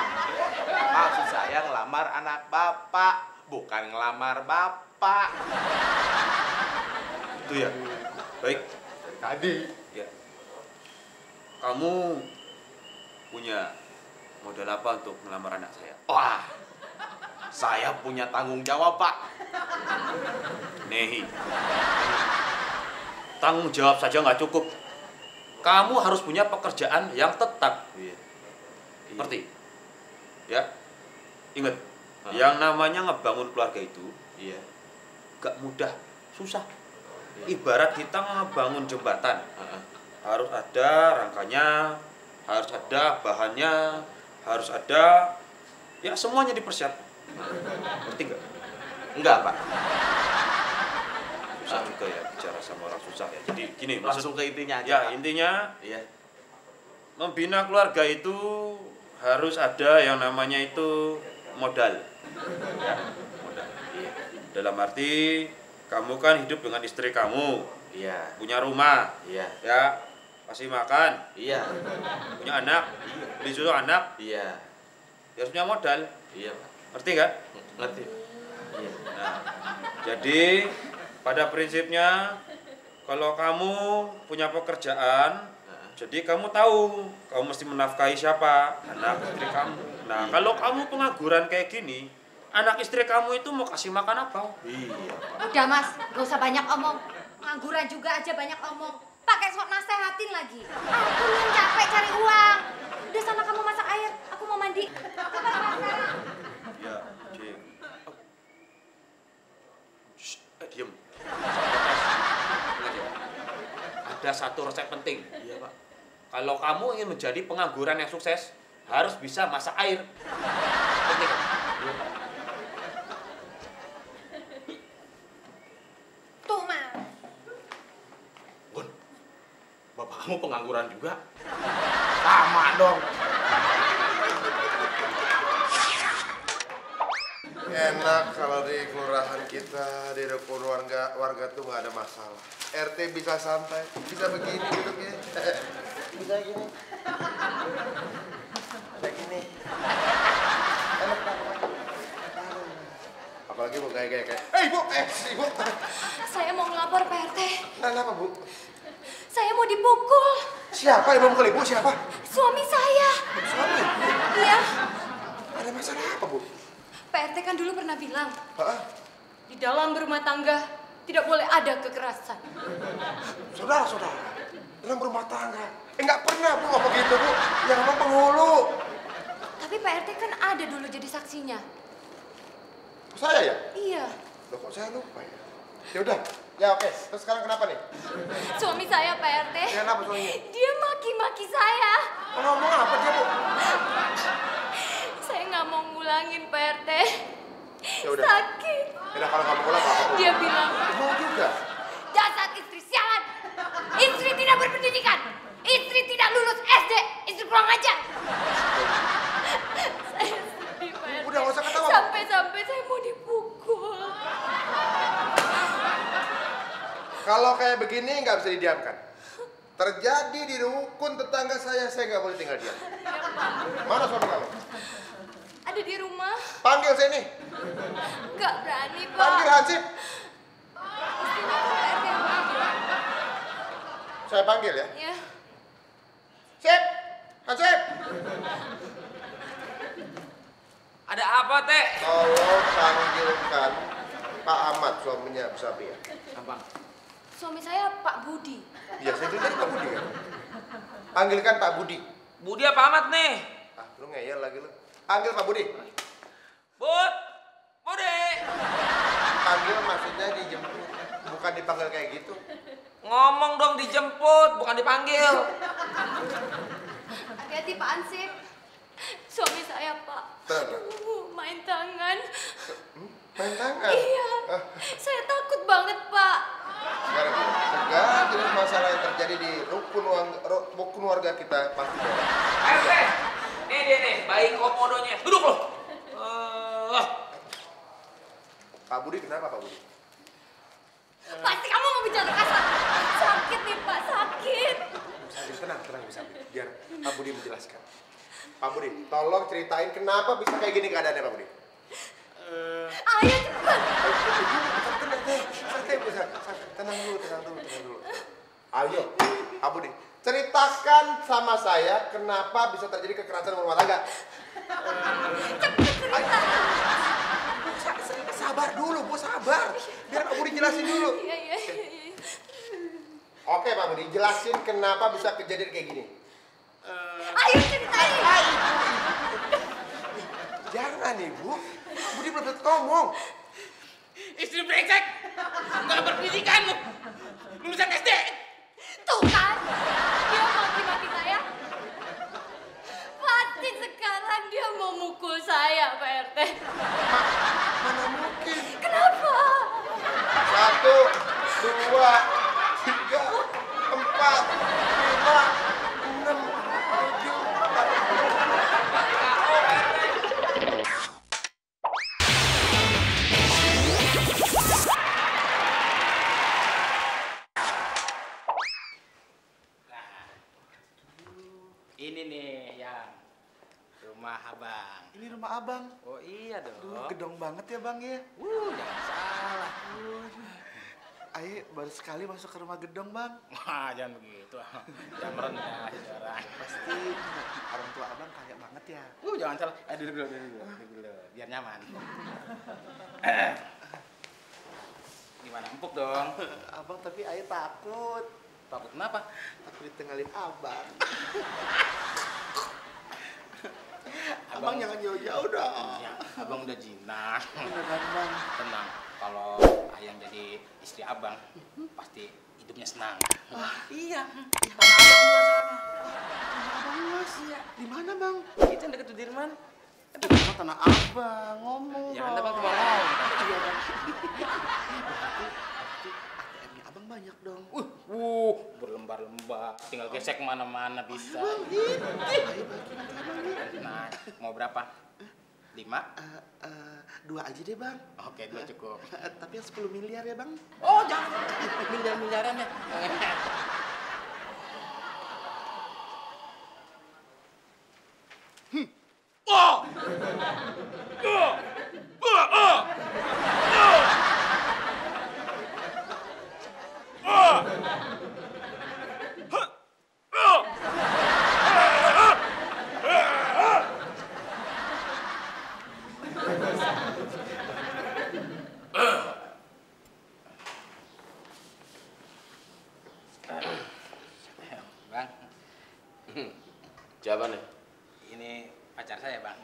[SPEAKER 9] Maksud saya ngelamar anak Bapak, bukan ngelamar Bapak.
[SPEAKER 10] Itu ya? Baik.
[SPEAKER 7] Tadi.
[SPEAKER 10] Ya. Kamu punya modal apa untuk melamar anak saya?
[SPEAKER 9] Wah, saya punya tanggung jawab, Pak.
[SPEAKER 10] Nehi. Tanggung jawab saja nggak cukup. Kamu harus punya pekerjaan yang tetap.
[SPEAKER 9] Iya.
[SPEAKER 10] Ngerti? Ya. Ingat, yang namanya ngebangun keluarga itu
[SPEAKER 9] Iya.
[SPEAKER 10] gak mudah, susah. Ibarat kita ngebangun jembatan. Harus ada rangkanya, harus ada bahannya, harus ada ya semuanya dipersiapkan. Ngerti nggak?
[SPEAKER 9] Enggak, Pak.
[SPEAKER 10] Susah juga ya bicara sama orang susah ya. Jadi gini,
[SPEAKER 9] Langsung ke intinya aja,
[SPEAKER 10] ya
[SPEAKER 9] Pak.
[SPEAKER 10] intinya
[SPEAKER 9] Iya.
[SPEAKER 10] membina keluarga itu harus ada yang namanya itu modal. Ya, modal.
[SPEAKER 9] Iya.
[SPEAKER 10] Dalam arti kamu kan hidup dengan istri kamu,
[SPEAKER 9] Iya.
[SPEAKER 10] punya rumah,
[SPEAKER 9] Iya.
[SPEAKER 10] ya, kasih makan,
[SPEAKER 9] Iya.
[SPEAKER 10] punya anak, beli susu anak,
[SPEAKER 9] Iya.
[SPEAKER 10] ya harus punya modal.
[SPEAKER 9] Iya, Pak.
[SPEAKER 10] Ngerti nggak?
[SPEAKER 9] Ngerti. Iya.
[SPEAKER 10] Nah, jadi pada prinsipnya kalau kamu punya pekerjaan, jadi kamu tahu kamu mesti menafkahi siapa, anak istri kamu. Nah, kalau kamu pengangguran kayak gini, anak istri kamu itu mau kasih makan apa?
[SPEAKER 9] Iya, Pak.
[SPEAKER 2] Udah, Mas, gak usah banyak omong. Pengangguran juga aja banyak omong. Pakai sok nasehatin lagi. Aku yang capek cari uang. Udah sana kamu masak air, aku mau mandi. Cepat sekarang.
[SPEAKER 10] Ya, Cik.
[SPEAKER 9] Diem. Ingat ya, ada satu resep penting. Iya, Pak.
[SPEAKER 10] Kalau kamu ingin menjadi pengangguran yang sukses, harus bisa masak air. Penting.
[SPEAKER 9] Iya, Pak.
[SPEAKER 2] Tuh, Mas.
[SPEAKER 9] Gun, Bapak kamu pengangguran juga? Sama dong.
[SPEAKER 7] Enak kalau di kelurahan kita, di rukun warga tuh nggak ada masalah. RT bisa santai, bisa begini duduknya. Bisa gini. Ada gini. Enak banget. Apalagi mau kayak Ibu, Ibu.
[SPEAKER 2] Saya mau ngelapor Pak RT.
[SPEAKER 7] Kenapa, Bu?
[SPEAKER 2] Saya mau dipukul.
[SPEAKER 7] Siapa yang mau mukul Ibu? Siapa?
[SPEAKER 2] Suami saya. RT kan dulu pernah bilang,
[SPEAKER 7] Hah?
[SPEAKER 2] di dalam berumah tangga tidak boleh ada kekerasan.
[SPEAKER 7] Saudara, dalam rumah tangga. Nggak pernah Bu ngomong gitu Bu. Yang ngomong penghulu.
[SPEAKER 2] Tapi Pak RT kan ada dulu jadi saksinya.
[SPEAKER 7] Saya ya?
[SPEAKER 2] Iya.
[SPEAKER 7] Loh kok saya lupa ya? Ya udah, ya oke. Terus sekarang kenapa nih?
[SPEAKER 2] Suami saya Pak RT.
[SPEAKER 7] Kenapa suaminya?
[SPEAKER 2] Dia maki-maki saya.
[SPEAKER 7] Ngomong apa dia Bu?
[SPEAKER 2] Saya nggak mau ngulangin Pak RT.
[SPEAKER 7] Ya udah.
[SPEAKER 2] Sakit.
[SPEAKER 7] Udah kalau kamu pulang apa?
[SPEAKER 2] Dia bilang,
[SPEAKER 7] Mau juga.
[SPEAKER 2] dasar istri sialan. Istri tidak berpendidikan. Istri tidak lulus SD. Istri kurang ajar. Saya sedih Pak RT.
[SPEAKER 7] Udah nggak usah ketawa.
[SPEAKER 2] Sampai-sampai saya mau dipukul.
[SPEAKER 7] Kalau kayak begini nggak bisa didiamkan. Terjadi di rukun tetangga saya nggak boleh tinggal diam. Mana suami kamu?
[SPEAKER 2] Ada di rumah.
[SPEAKER 7] Panggil sini.
[SPEAKER 2] Nggak berani Pak.
[SPEAKER 7] Panggil Hansip.
[SPEAKER 2] Istrinya kan Pak RT yang panggil.
[SPEAKER 7] Saya panggil ya.
[SPEAKER 2] Ya.
[SPEAKER 7] Sip. Hansip.
[SPEAKER 8] Ada apa, Teh?
[SPEAKER 7] Tolong panggilkan Pak Ahmad suaminya Bu Sapi ya.
[SPEAKER 8] Abang.
[SPEAKER 2] Suami saya Pak Budi.
[SPEAKER 7] Iya, saya itu tadi Pak Budi kan. Panggilkan Pak Budi.
[SPEAKER 8] Budi apa Ahmad nih?
[SPEAKER 7] Ah, lu ngeyel lagi lu. Panggil Pak Budi.
[SPEAKER 8] Bud! Budi!
[SPEAKER 7] Panggil maksudnya dijemput, bukan dipanggil kayak gitu.
[SPEAKER 8] Ngomong dong dijemput, bukan dipanggil.
[SPEAKER 2] Hati-hati Pak Ansip. Suami saya Pak.
[SPEAKER 7] Tenang.
[SPEAKER 2] Main tangan.
[SPEAKER 7] Main tangan?
[SPEAKER 2] Iya. Saya takut banget Pak.
[SPEAKER 7] Sekarang gini, segala jenis masalah yang terjadi di rukun warga kita pasti ada.
[SPEAKER 8] RT! Nih dia nih, bayi komodonya. Duduk loh.
[SPEAKER 7] Pak Budi kenapa Pak Budi?
[SPEAKER 2] Pasti kamu mau bicara kasar. Sakit nih Pak, sakit.
[SPEAKER 7] Tenang bisa. Biar Pak Budi menjelaskan. Pak Budi, tolong ceritain kenapa bisa kayak gini keadaannya Pak Budi.
[SPEAKER 2] Ayo cepat.
[SPEAKER 7] Tenang dulu. Ayo, Pak Budi, ceritakan sama saya kenapa bisa terjadi kekerasan rumah tangga. Sabar dulu, Bu, sabar. Biar Pak Budi jelasin dulu.
[SPEAKER 2] Iya.
[SPEAKER 7] Oke, Pak Budi, jelasin kenapa bisa kejadian kayak gini.
[SPEAKER 2] Ayo ceritain.
[SPEAKER 7] Jangan, Ibu. Pak Budi belum ngomong.
[SPEAKER 3] Istri brengsek, nggak berpendidikan lu, lulusan SD.
[SPEAKER 2] Tuh kan, dia maki-maki saya. Pasti sekarang dia mau mukul saya, Pak RT.
[SPEAKER 7] Mana mungkin?
[SPEAKER 2] Kenapa?
[SPEAKER 7] 1, 2, 3, 4, 5, 6, 7, 8.
[SPEAKER 3] Ini nih yang rumah abang.
[SPEAKER 5] Ini rumah abang.
[SPEAKER 3] Oh iya dong.
[SPEAKER 5] Duh, gedong banget ya bang ya.
[SPEAKER 3] Jangan salah.
[SPEAKER 5] Ayo baru sekali masuk ke rumah gedong bang.
[SPEAKER 3] Wah jangan begitu. Jangan merendah orang.
[SPEAKER 5] Pasti orang tua abang kaya banget ya.
[SPEAKER 3] Jangan salah. Duduk dulu. Biar nyaman. Gimana? Empuk dong.
[SPEAKER 5] Abang tapi ayo takut.
[SPEAKER 3] Takut kenapa?
[SPEAKER 5] Takut ditinggalin abang. Abang jangan jauh-jauh dong.
[SPEAKER 3] Ya, abang udah jinak.
[SPEAKER 5] Beneran bang.
[SPEAKER 3] Tenang. Kalau ayang jadi istri abang, pasti hidupnya senang. Iya.
[SPEAKER 5] Tanah abang luas sana. Tanah abang luas. Iya. Di mana bang?
[SPEAKER 3] Itu yang deket Sudirman.
[SPEAKER 5] Aduh, tanah abang ngomong.
[SPEAKER 3] Ya kan abang
[SPEAKER 5] dong.
[SPEAKER 3] cuma ngomong.
[SPEAKER 5] Iya bang. Berarti ATM-nya abang banyak dong.
[SPEAKER 3] Berlembar-lembar. Tinggal gesek kemana-mana bisa.
[SPEAKER 5] Ayo bagi nanti abang ya.
[SPEAKER 3] Nah, mau berapa? 5?
[SPEAKER 5] 2 aja deh bang.
[SPEAKER 3] Oke, 2 cukup.
[SPEAKER 5] Tapi yang 10 miliar ya bang.
[SPEAKER 3] Oh, jangan. Miliar-miliaran ya.
[SPEAKER 9] apa nih?
[SPEAKER 3] Ini pacar saya, Bang.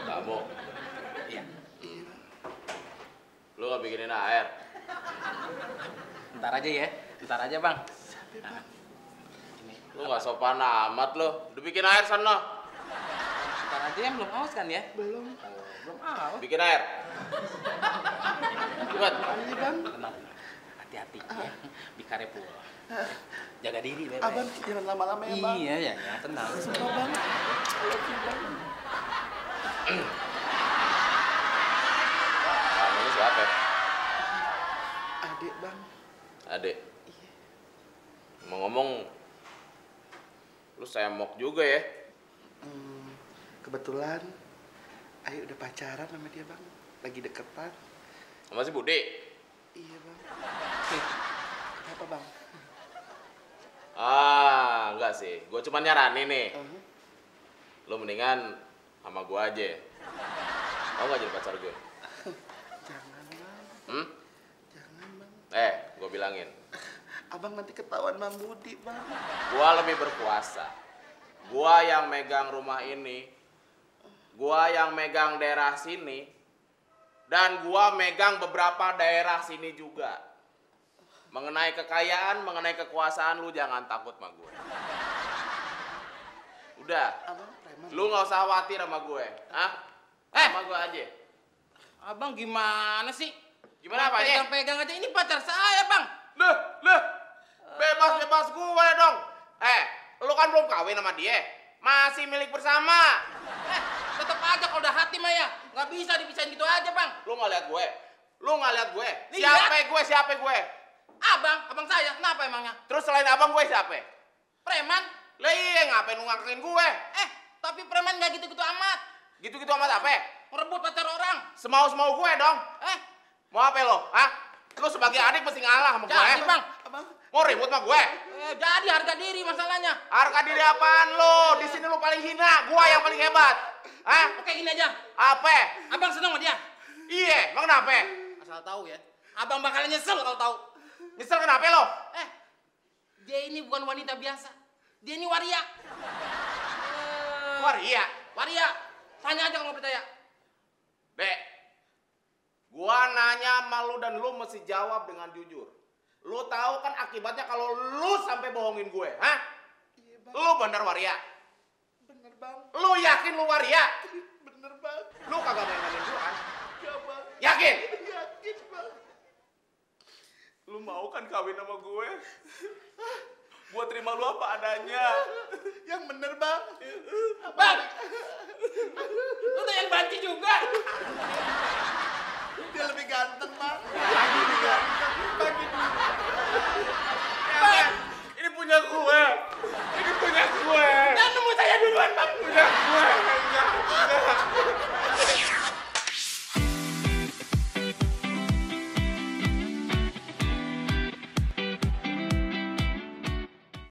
[SPEAKER 9] Kamu?
[SPEAKER 3] Iya.
[SPEAKER 9] Lu gak bikinin air?
[SPEAKER 3] Ntar aja ya. Ntar aja, Bang. Nah, ini.
[SPEAKER 9] Lu gak sopan amat lu. Udah bikin air sana.
[SPEAKER 3] Ntar aja yang belum haus kan ya? Belum. Belum haus.
[SPEAKER 9] Bikin air. Cepat.
[SPEAKER 3] Tenang. Hati-hati ya. Bikare pula. Jaga diri, Bebe.
[SPEAKER 5] Abang jangan lama-lama ya, Bang.
[SPEAKER 3] Iya, ya, tenang.
[SPEAKER 5] Sumpah, Bang. I love you, Bang.
[SPEAKER 9] Kamu ini siapa?
[SPEAKER 5] Adik, Bang.
[SPEAKER 9] Adik. Ngomong, lu semok juga ya?
[SPEAKER 5] Kebetulan Ayu udah pacaran sama dia, Bang. Lagi deketan.
[SPEAKER 9] Sama si Budi?
[SPEAKER 5] Iya, Bang. Kenapa, Bang?
[SPEAKER 9] Enggak sih. Gue cuma nyaranin nih. Lu mendingan sama gue aja. Mau gak jadi pacar gue?
[SPEAKER 5] Jangan, Bang. Jangan, Bang.
[SPEAKER 9] Gue bilangin.
[SPEAKER 5] Abang nanti ketahuan Bang Budi, Bang.
[SPEAKER 9] Gue lebih berkuasa. Gue yang megang rumah ini. Gue yang megang daerah sini. Dan gue megang beberapa daerah sini juga. Mengenai kekayaan, mengenai kekuasaan, lu jangan takut sama gue. Udah, lu gak usah khawatir sama gue. Sama gue aja.
[SPEAKER 3] Abang gimana sih?
[SPEAKER 9] Gimana apa ya?
[SPEAKER 3] Pegang-pegang aja, ini pacar saya, Bang.
[SPEAKER 9] Loh, bebas-bebas gue dong. Lu kan belum kawin sama dia. Masih milik bersama.
[SPEAKER 3] Tetep aja kalau udah hati mah ya. Nggak bisa dipisahin gitu aja, Bang.
[SPEAKER 9] Lu nggak lihat gue? Lu nggak lihat gue?
[SPEAKER 3] Lihat.
[SPEAKER 9] Siapa gue?
[SPEAKER 3] Abang saya, kenapa emangnya?
[SPEAKER 9] Terus selain abang gue siapa?
[SPEAKER 3] Preman.
[SPEAKER 9] Lah iya, ngapain lu ngangkatin gue?
[SPEAKER 3] Tapi preman nggak gitu-gitu amat.
[SPEAKER 9] Gitu-gitu amat apa?
[SPEAKER 3] Ngerebut pacar orang.
[SPEAKER 9] Semau-semau gue dong. Mau apa lo? Lu sebagai adik mesti ngalah sama gue.
[SPEAKER 3] Jadi, Bang.
[SPEAKER 9] Mau ribut sama gue?
[SPEAKER 3] Jadi harga diri masalahnya.
[SPEAKER 9] Harga diri apaan lo? Di sini lu paling hina, gue yang paling hebat.
[SPEAKER 3] Oke, gini aja.
[SPEAKER 9] Apa?
[SPEAKER 3] Abang seneng sama dia?
[SPEAKER 9] Iya, emang kenapa?
[SPEAKER 3] Asal tahu ya. Abang bakalan nyesel kalau tahu.
[SPEAKER 9] Nyesel kenapa lo?
[SPEAKER 3] Dia ini bukan wanita biasa. Dia ini waria. Waria. Tanya aja kalau nggak percaya.
[SPEAKER 9] Dek, gua nanya sama lu dan lu mesti jawab dengan jujur. Lu tahu kan akibatnya kalau lu sampai bohongin gue,
[SPEAKER 5] Iya, Bang.
[SPEAKER 9] Lu bener waria?
[SPEAKER 5] Bener, Bang.
[SPEAKER 9] Lu yakin lu waria?
[SPEAKER 5] Bener, Bang.
[SPEAKER 9] Lu kagak main-mainin gua kan?
[SPEAKER 5] Ya, Bang.
[SPEAKER 9] Yakin?
[SPEAKER 5] Yakin, Bang.
[SPEAKER 9] Lu mau kan kawin sama gue? Gua terima lu apa adanya.
[SPEAKER 5] Yang bener, Bang.
[SPEAKER 3] Bang! Lu tuh yang banci juga.